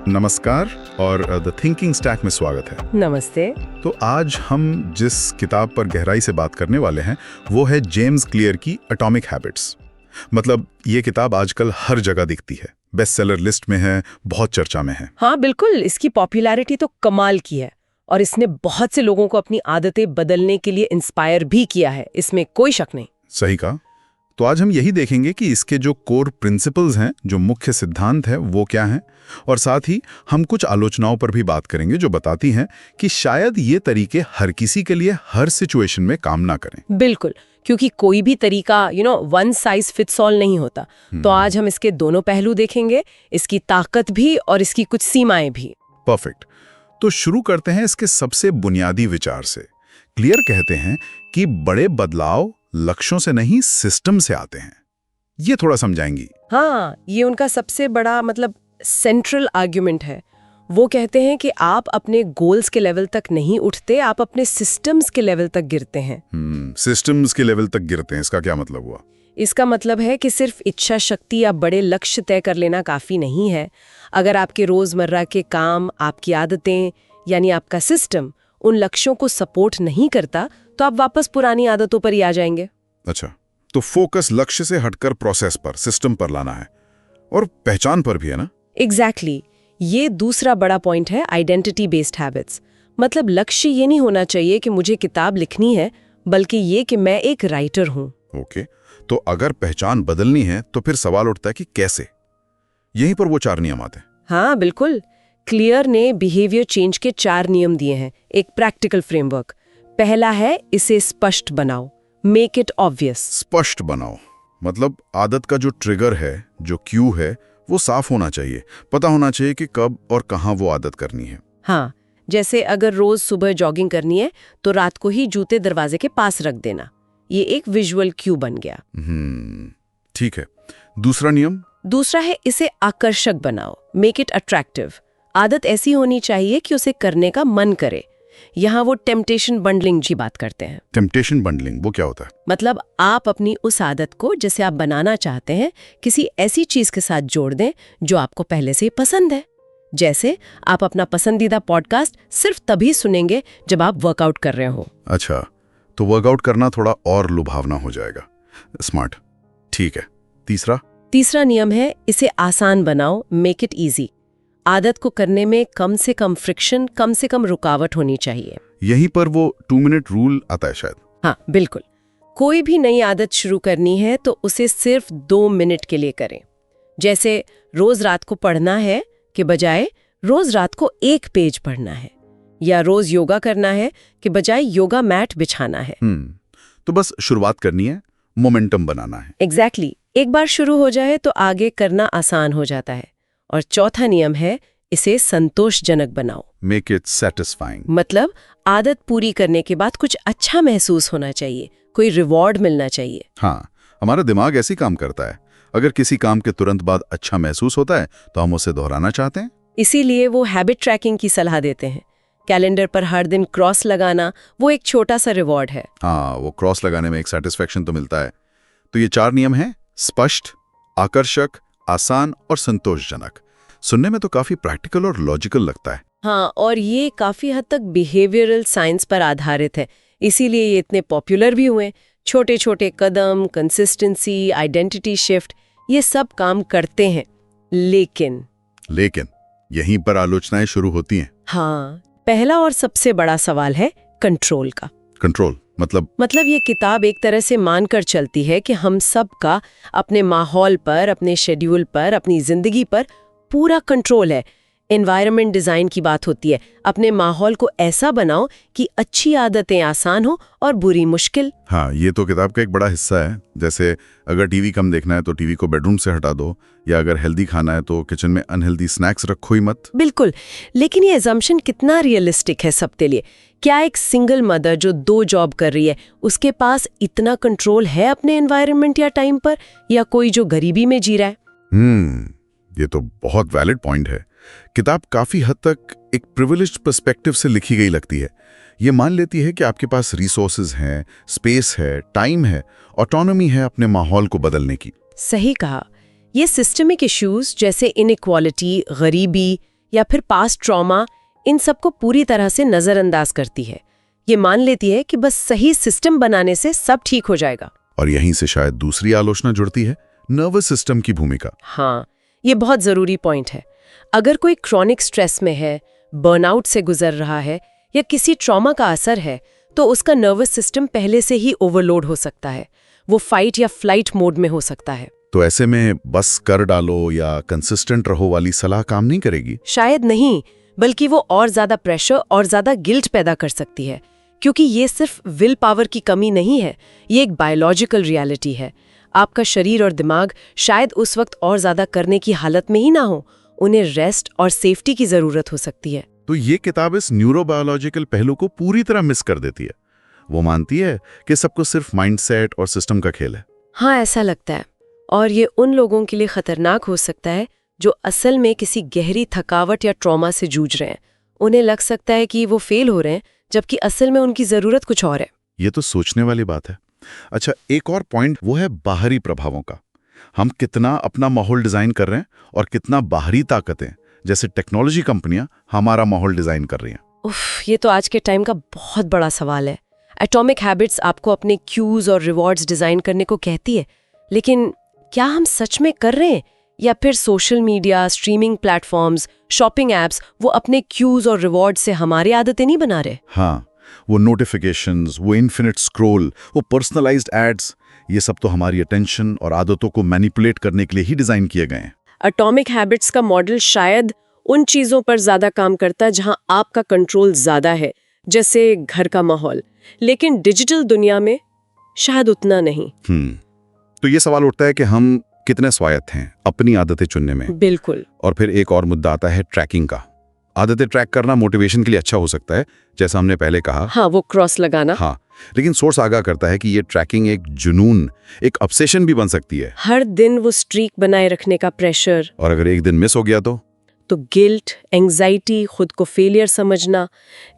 नमस्कार और the thinking stack में स्वागत है। नमस्ते। तो आज हम जिस किताब पर गहराई से बात करने वाले हैं वो है जेम्स क्लियर की एटॉमिक हैबिट्स। मतलब ये किताब आजकल हर जगह दिखती है, बेस्ट सेलर लिस्ट में है, बहुत चर्चा में है। हाँ बिल्कुल, इसकी पॉपुलैरिटी तो कमाल की है और इसने बहुत से लोगों को अपनी आदतें बदलने के लिए इंस्पायर भी किया है, इसमें कोई शक नहीं। सही कहा। तो आज हम यही देखेंगे कि इसके जो कोर प्रिंसिपल्स हैं, जो मुख्य सिद्धांत हैं, वो क्या हैं, और साथ ही हम कुछ आलोचनाओं पर भी बात करेंगे जो बताती हैं कि शायद ये तरीके हर किसी के लिए हर सिचुएशन में काम ना करें। बिल्कुल, क्योंकि कोई भी तरीका वन साइज फिट्स ऑल नहीं होता। तो आज हम इसके दोनों पहलू देखेंगे, इसकी ताकत भी और इसकी कुछ सीमाएं भी। परफेक्ट। तो शुरू करते हैं इसके सबसे बुनियादी विचार से। क्लियर कहते हैं कि बड़े बदलाव लक्ष्यों से नहीं, सिस्टम से आते हैं। ये थोड़ा समझाएंगी? हाँ, ये उनका सबसे बड़ा सेंट्रल आर्ग्यूमेंट है। वो कहते हैं कि आप अपने गोल्स के लेवल तक नहीं उठते, आप अपने सिस्टम्स के लेवल तक गिरते हैं। सिस्टम्स के लेवल तक गिरते हैं, इसका क्या मतलब हुआ? इसका मतलब है कि सिर्फ इच्छा शक्ति या बड़े लक्ष्य तय कर लेना काफी नहीं है। अगर आपके रोजमर्रा के काम, आपकी आदतें यानी आपका सिस्टम उन लक्ष्यों को सपोर्ट नहीं करता, तो आप वापस पुरानी आदतों पर ही आ जाएंगे। अच्छा, तो फोकस लक्ष्य से हटकर प्रोसेस पर, सिस्टम पर लाना है, और पहचान पर भी है ना? एग्जैक्टली। ये दूसरा बड़ा पॉइंट है, आइडेंटिटी बेस्ड हैबिट्स। मतलब लक्ष्य ये नहीं होना चाहिए कि मुझे किताब लिखनी है, बल्कि ये कि मैं एक राइटर हूँ। ओके, तो अगर पहचान बदलनी है तो फिर सवाल उठता है कि कैसे? यहीं पर वो 4 नियम आते हैं। हाँ बिल्कुल, क्लियर ने बिहेवियर चेंज के 4 नियम दिए हैं, एक प्रैक्टिकल फ्रेमवर्क। पहला है, इसे स्पष्ट बनाओ, मेक इट ऑब्वियस। स्पष्ट बनाओ मतलब आदत का जो ट्रिगर है, जो क्यू है, वो साफ होना चाहिए। पता होना चाहिए कि कब और कहाँ वो आदत करनी है। हाँ, जैसे अगर रोज सुबह जॉगिंग करनी है तो रात को ही जूते दरवाजे के पास रख देना। ये एक विजुअल क्यू बन गया। ठीक है। दूसरा नियम? दूसरा है, इसे आकर्षक बनाओ, मेक इट अट्रैक्टिव। आदत ऐसी होनी चाहिए कि उसे करने का मन करे। यहाँ वो टेम्पटेशन बंडलिंग की बात करते हैं। टेम्पटेशन बंडलिंग वो क्या होता है? मतलब आप अपनी उस आदत को, जिसे आप बनाना चाहते हैं, किसी ऐसी चीज के साथ जोड़ दें जो आपको पहले से ही पसंद है। जैसे आप अपना पसंदीदा पॉडकास्ट सिर्फ तभी सुनेंगे जब आप वर्कआउट कर रहे हो। अच्छा, तो वर्कआउट करना थोड़ा और लुभावना हो जाएगा। स्मार्ट। ठीक है। तीसरा नियम है, इसे आसान बनाओ, मेक इट इजी। आदत को करने में कम से कम फ्रिक्शन, कम से कम रुकावट होनी चाहिए। यहीं पर वो 2 मिनट रूल आता है शायद। हाँ बिल्कुल, कोई भी नई आदत शुरू करनी है तो उसे सिर्फ 2 मिनट के लिए करें। जैसे रोज रात को पढ़ना है के बजाय रोज रात को 1 पेज पढ़ना है, या रोज योगा करना है के बजाय योगा मैट बिछाना है। तो बस शुरुआत करनी है, मोमेंटम बनाना है। एग्जैक्टली। एक बार शुरू हो जाए तो आगे करना आसान हो जाता है। और चौथा नियम है, इसे संतोषजनक बनाओ, मेक इट सेटिस्फाइंग। मतलब आदत पूरी करने के बाद कुछ अच्छा महसूस होना चाहिए, कोई रिवॉर्ड मिलना चाहिए। हाँ, हमारा दिमाग ऐसे ही काम करता है। अगर किसी काम के तुरंत बाद अच्छा महसूस होता है तो हम उसे दोहराना चाहते हैं। इसीलिए वो हैबिट ट्रैकिंग की सलाह देते हैं। कैलेंडर पर हर दिन क्रॉस लगाना, वो एक छोटा सा रिवॉर्ड है। हाँ, वो क्रॉस लगाने में एक सेटिस्फेक्शन तो मिलता है। तो ये 4 नियम हैं, स्पष्ट, आकर्षक, आसान और संतोषजनक। सुनने में तो काफी प्रैक्टिकल और लॉजिकल लगता है। हाँ, और ये काफी हद तक बिहेवियरल साइंस पर आधारित है, इसीलिए ये इतने पॉपुलर भी हुए। छोटे छोटे कदम, कंसिस्टेंसी, आइडेंटिटी शिफ्ट, ये सब काम करते हैं। लेकिन यहीं पर आलोचनाएं शुरू होती हैं। हाँ, पहला और सबसे बड़ा सवाल है कंट्रोल का। कंट्रोल मतलब ये किताब एक तरह से मानकर चलती है कि हम सब का अपने माहौल पर, अपने शेड्यूल पर, अपनी जिंदगी पर पूरा कंट्रोल है। एनवायरनमेंट डिजाइन की बात होती है, अपने माहौल को ऐसा बनाओ कि अच्छी आदतें आसान हो और बुरी मुश्किल। हाँ, ये तो किताब का एक बड़ा हिस्सा है। जैसे अगर टीवी कम देखना है तो टीवी को बेडरूम से हटा दो, या अगर हेल्दी खाना है तो किचन में अनहेल्दी स्नैक्स रखो ही मत। बिल्कुल, लेकिन ये अजम्पशन कितना रियलिस्टिक है सबके लिए? क्या एक सिंगल मदर जो 2 जॉब कर रही है, उसके पास इतना कंट्रोल है अपने एनवायरनमेंट या टाइम पर, या कोई जो गरीबी में जी रहा है? ये तो बहुत वैलिड पॉइंट है। किताब काफी हद तक एक प्रिविलेज्ड पर्सपेक्टिव से लिखी गई लगती है। ये मान लेती है कि आपके पास रिसोर्सेज हैं, स्पेस है, टाइम है, ऑटोनॉमी है अपने माहौल को बदलने की। सही कहा। ये सिस्टमिक इश्यूज जैसे इनइक्वालिटी, गरीबी या फिर पास्ट ट्रॉमा, इन सबको पूरी तरह से नजरअंदाज करती है। ये मान लेती है कि बस सही सिस्टम बनाने से सब ठीक हो जाएगा। और यहीं से शायद दूसरी आलोचना जुड़ती है, नर्वस सिस्टम की भूमिका। हाँ, ये बहुत जरूरी पॉइंट है। अगर कोई क्रॉनिक स्ट्रेस में है, बर्नआउट से गुजर रहा है या किसी ट्रॉमा का असर है, तो उसका नर्वस सिस्टम पहले से ही ओवरलोड हो सकता है। वो फाइट या फ्लाइट मोड में हो सकता है। तो ऐसे में बस कर डालो या कंसिस्टेंट रहो वाली सलाह काम नहीं करेगी? शायद नहीं, बल्कि वो और ज्यादा प्रेशर और ज्यादा गिल्ट पैदा कर सकती है। क्योंकि ये सिर्फ विल पावर की कमी नहीं है, ये एक बायोलॉजिकल रियलिटी है। आपका शरीर और दिमाग शायद उस वक्त और ज्यादा करने की हालत में ही ना हो, उन्हें रेस्ट और सेफ्टी की जरूरत हो सकती है। तो ये किताब इस न्यूरोबायोलॉजिकल पहलू को पूरी तरह मिस कर देती है। वो मानती है कि सब कुछ सिर्फ माइंडसेट और सिस्टम का खेल है। हाँ, ऐसा लगता है। और ये उन लोगों के लिए खतरनाक हो सकता है जो असल में किसी गहरी थकावट या ट्रॉमा से जूझ रहे हैं। उन्हें लग सकता है कि वो फेल हो रहे हैं, जबकि असल में उनकी जरूरत कुछ और है। ये तो सोचने वाली बात है। अच्छा, एक और पॉइंट वो है बाहरी प्रभावों का। हम कितना अपना माहौल डिजाइन कर रहे हैं और कितना बाहरी ताकतें जैसे टेक्नोलॉजी कंपनियां हमारा माहौल डिजाइन कर रही हैं। उफ, ये तो आज के टाइम का बहुत बड़ा सवाल है। एटॉमिक हैबिट्स आपको अपने क्यूज और रिवॉर्ड्स डिजाइन करने को कहती है, लेकिन क्या हम सच में कर रहे हैं, या फिर social media, streaming platforms, shopping apps वो अपने क्यूज और रिवॉर्ड से हमारी आदतें नहीं बना रहे? हाँ, वो नोटिफिकेशंस, वो इन्फिनिट स्क्रॉल, वो पर्सनलाइज्ड एड्स, ये सब तो हमारी अटेंशन और आदतों को मैनिपुलेट करने के लिए ही डिजाइन किए गए हैं। एटॉमिक हैबिट्स का मॉडल शायद उन चीजों पर ज्यादा काम करता है जहां आपका कंट्रोल ज्यादा है, जैसे घर का माहौल, लेकिन डिजिटल दुनिया में शायद उतना नहीं। तो ये सवाल उठता है कि हम कितने स्वायत्त हैं अपनी आदतें चुनने में। बिल्कुल। और फिर एक और मुद्दा आता है ट्रैकिंग का। आदतें ट्रैक करना मोटिवेशन के लिए अच्छा हो सकता है, जैसा हमने पहले कहा। हाँ, वो क्रॉस लगाना। हाँ, लेकिन सोर्स आगाह करता है कि ये ट्रैकिंग एक जुनून, एक ऑब्सेशन भी बन सकती है। हर दिन वो स्ट्रीक बनाए रखने का प्रेशर, और अगर एक दिन मिस हो गया तो गिल्ट, एंजाइटी, खुद को फेलियर समझना।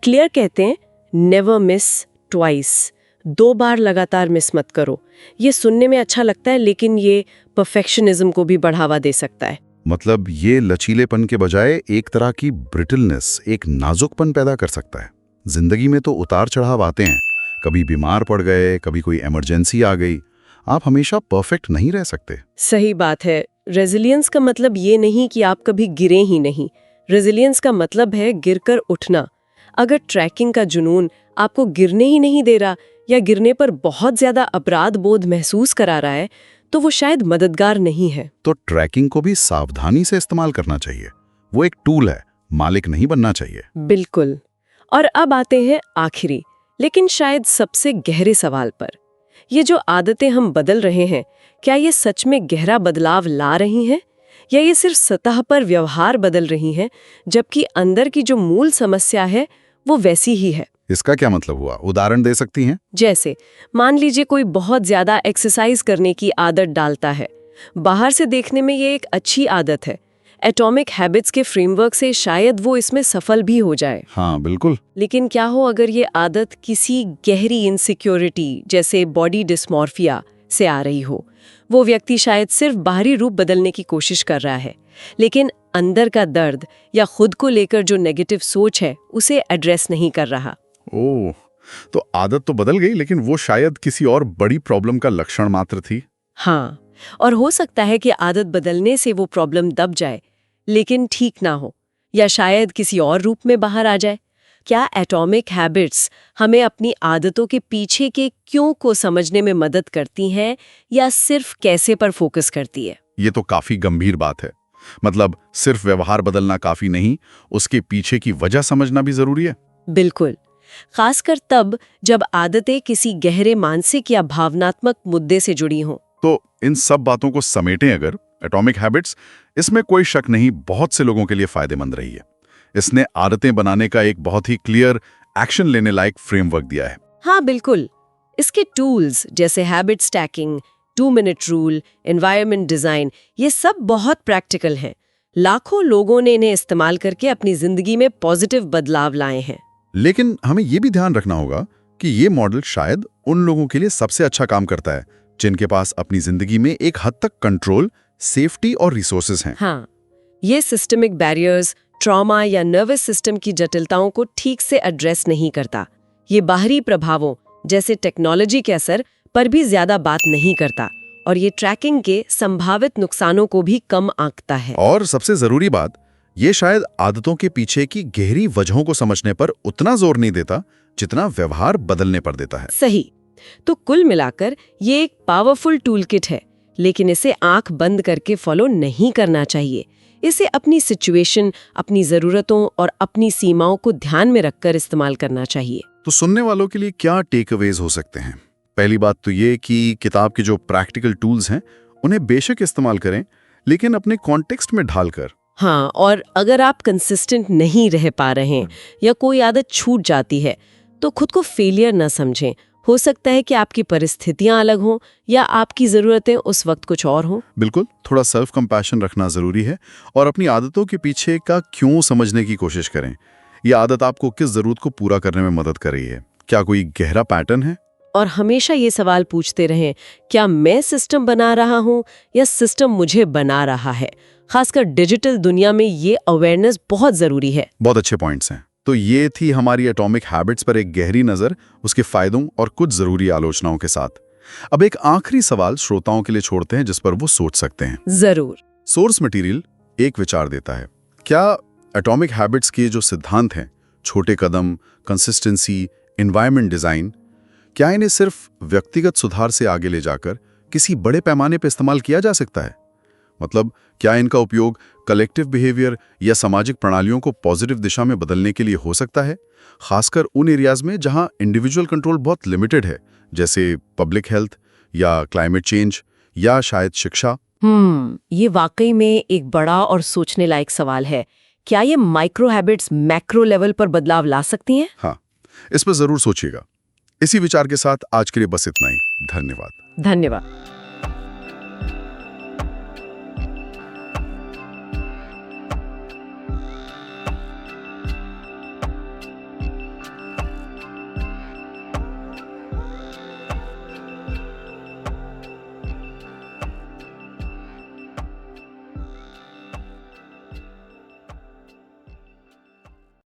क्लियर कहते हैं, नेवर मिस ट्वाइस। 2 बार लगातार मिस मत करो। ये सुनने में अच्छा लगता है, लेकिन ये परफेक्शनिज्म को भी बढ़ावा दे सकता है। मतलब ये लचीलेपन के बजाय एक तरह की ब्रिटलनेस, एक नाजुकपन पैदा कर सकता है। जिंदगी में तो उतार चढ़ाव आते हैं, कभी बीमार पड़ गए, कभी कोई इमरजेंसी आ गई। आप हमेशा परफेक्ट नहीं रह सकते। सही बात है। रेजिलियंस का मतलब ये नहीं कि आप कभी गिरे ही नहीं। रेजिलियंस का मतलब है गिरकर उठना। अगर ट्रैकिंग का जुनून आपको गिरने ही नहीं दे रहा या गिरने पर बहुत ज्यादा अपराध बोध महसूस करा रहा है, तो वो शायद मददगार नहीं है। तो ट्रैकिंग को भी सावधानी से इस्तेमाल करना चाहिए। वो एक टूल है, मालिक नहीं बनना चाहिए। बिल्कुल। और अब आते हैं आखिरी, लेकिन शायद सबसे गहरे सवाल पर। ये जो आदतें हम बदल रहे हैं, क्या ये सच में गहरा बदलाव ला रही हैं, या ये सिर्फ सतह पर व्यवहार बदल रही हैं, जबकि अंदर की जो मूल समस्या है वो वैसी ही है? इसका क्या मतलब हुआ? उदाहरण दे सकती हैं? जैसे मान लीजिए कोई बहुत ज्यादा एक्सरसाइज करने की आदत डालता है। बाहर से देखने में ये एक अच्छी आदत है। एटॉमिक हैबिट्स के फ्रेमवर्क से शायद वो इसमें सफल भी हो जाए। हाँ, बिल्कुल। लेकिन क्या हो अगर ये आदत किसी गहरी इनसिक्योरिटी, जैसे बॉडी डिस्मॉर्फिया से आ रही हो? वो व्यक्ति शायद सिर्फ बाहरी रूप बदलने की कोशिश कर रहा है, लेकिन अंदर का दर्द या खुद को लेकर जो नेगेटिव सोच है उसे एड्रेस नहीं कर रहा। ओह, तो आदत तो बदल गई, लेकिन वो शायद किसी और बड़ी प्रॉब्लम का लक्षण मात्र थी। हाँ, और हो सकता है कि आदत बदलने से वो प्रॉब्लम दब जाए, लेकिन ठीक ना हो, या शायद किसी और रूप में बाहर आ जाए। क्या एटॉमिक हैबिट्स हमें अपनी आदतों के पीछे के क्यों को समझने में मदद करती हैं, या सिर्फ कैसे पर फोकस करती है? ये तो काफी गंभीर बात है। मतलब सिर्फ व्यवहार बदलना काफी नहीं, उसके पीछे की वजह समझना भी जरूरी है। बिल्कुल, खासकर तब जब आदतें किसी गहरे मानसिक या भावनात्मक मुद्दे से जुड़ी हों। तो इन सब बातों को समेटें अगर, एटॉमिक हैबिट्स, इसमें कोई शक नहीं बहुत से लोगों के लिए फायदेमंद रही है। इसने आदतें बनाने का एक बहुत ही क्लियर, एक्शन लेने लायक फ्रेमवर्क दिया है। हाँ बिल्कुल। इसके टूल्स जैसे habit stacking, 2 minute rule, environment design, ये सब बहुत प्रैक्टिकल हैं। लाखों लोगों ने इन्हें इस्तेमाल करके अपनी जिंदगी में पॉजिटिव बदलाव लाए हैं। लेकिन हमें ये भी ध्यान रखना होगा कि ये मॉडल शायद उन लोगों के लिए सबसे अच्छा काम करता है जिनके पास अपनी जिंदगी में एक हद तक कंट्रोल, सेफ्टी और रिसोर्सेज हैं। हाँ, ये सिस्टमिक बैरियर्स, ट्रॉमा या नर्वस सिस्टम की जटिलताओं को ठीक से एड्रेस नहीं करता। ये बाहरी प्रभावों जैसे टेक्नोलॉजी के असर पर भी ज्यादा बात नहीं करता और ये ट्रैकिंग के संभावित नुकसानों को भी कम आंकता है। और सबसे जरूरी बात, ये शायद आदतों के पीछे की गहरी वजहों को समझने पर उतना जोर नहीं देता जितना व्यवहार बदलने पर देता है। सही। तो कुल मिलाकर ये एक पावरफुल टूल किट है, लेकिन इसे आंख बंद करके फॉलो नहीं करना चाहिए। इसे अपनी सिचुएशन, अपनी जरूरतों और अपनी सीमाओं को ध्यान में रखकर इस्तेमाल करना चाहिए। तो सुनने वालों के लिए क्या टेक अवेज हो सकते हैं? पहली बात तो ये कि किताब के जो प्रैक्टिकल टूल्स हैं उन्हें बेशक इस्तेमाल करें, लेकिन अपने कॉन्टेक्स्ट में ढालकर। हाँ, और अगर आप कंसिस्टेंट नहीं रह पा रहे हैं या कोई आदत छूट जाती है तो खुद को फेलियर न समझें। हो सकता है कि आपकी परिस्थितियां अलग हों या आपकी ज़रूरतें उस वक्त कुछ और हों। बिल्कुल, थोड़ा सेल्फ कंपैशन रखना ज़रूरी है और अपनी आदतों के पीछे का क्यों समझने की कोशिश करें। यह आदत आपको किस ज़रूरत को पूरा करने में मदद कर रही है? क्या कोई गहरा पैटर्न है? और हमेशा ये सवाल पूछते रहें, क्या मैं सिस्टम बना रहा हूँ या सिस्टम मुझे बना रहा है? खासकर डिजिटल दुनिया में ये अवेयरनेस बहुत ज़रूरी है। बहुत अच्छे पॉइंट्स हैं। तो ये थी हमारी एटॉमिक हैबिट्स पर एक गहरी नज़र, उसके फायदों और कुछ ज़रूरी आलोचनाओं के साथ। अब एक आखिरी सवाल श्रोताओं के लिए छोड़ते हैं जिस पर वो सोच सकते हैं। जरूर। सोर्स मटेरियल एक विचार देता है, क्या एटॉमिक हैबिट्स के जो सिद्धांत हैं, छोटे कदम, कंसिस्टेंसी, एनवायरनमेंट डिज़ाइन, क्या इन्हें सिर्फ व्यक्तिगत सुधार से आगे ले जाकर किसी बड़े पैमाने पर इस्तेमाल किया जा सकता है? मतलब क्या इनका उपयोग कलेक्टिव बिहेवियर या सामाजिक प्रणालियों को पॉजिटिव दिशा में बदलने के लिए हो सकता है, खासकर उन एरियाज में जहां इंडिविजुअल कंट्रोल बहुत लिमिटेड है, जैसे पब्लिक हेल्थ या क्लाइमेट चेंज या शायद शिक्षा? ये वाकई में एक बड़ा और सोचने लायक सवाल है। क्या ये माइक्रो हैबिट्स मैक्रो लेवल पर बदलाव ला सकती हैं? हाँ, इस पर जरूर सोचिएगा। इसी विचार के साथ आज के लिए बस इतना ही। धन्यवाद। धन्यवाद।